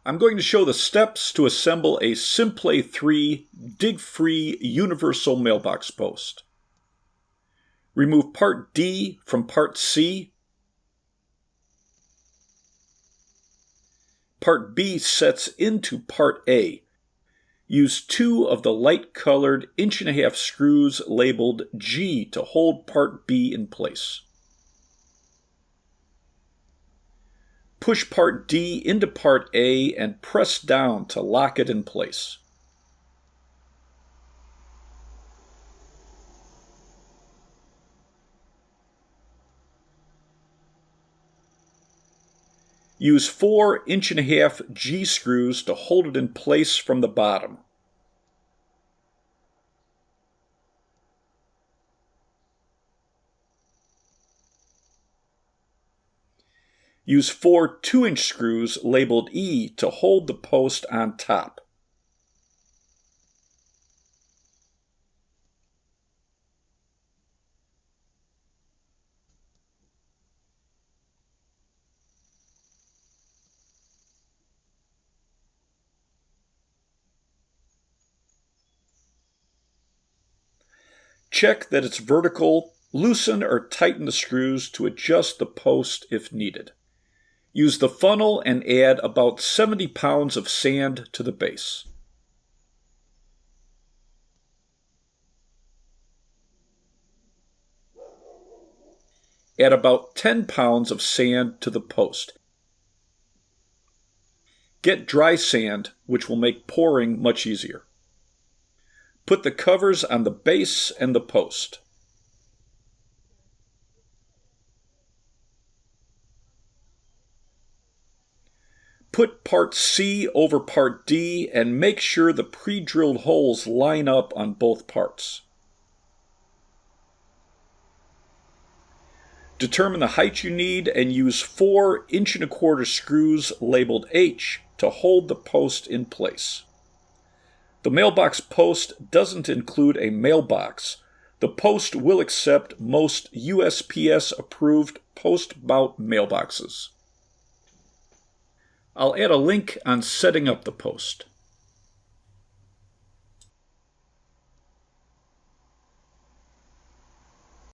I'm going to show the steps to assemble a Simplay3 dig-free universal mailbox post. Remove part D from part C. Part B sets into part A. Use 2 of the light-colored 1.5" screws labeled G to hold part B in place. Push part D into part A and press down to lock it in place. Use 4 1.5" G screws to hold it in place from the bottom. Use 4 2" screws labeled E to hold the post on top. Check that it's vertical, loosen or tighten the screws to adjust the post if needed. Use the funnel and add about 70 pounds of sand to the base. Add about 10 pounds of sand to the post. Get dry sand, which will make pouring much easier. Put the covers on the base and the post. Put part C over part D and make sure the pre-drilled holes line up on both parts. Determine the height you need and use 4 1.25" screws labeled H to hold the post in place. The mailbox post doesn't include a mailbox. The post will accept most USPS-approved post-mount mailboxes. I'll add a link on setting up the post.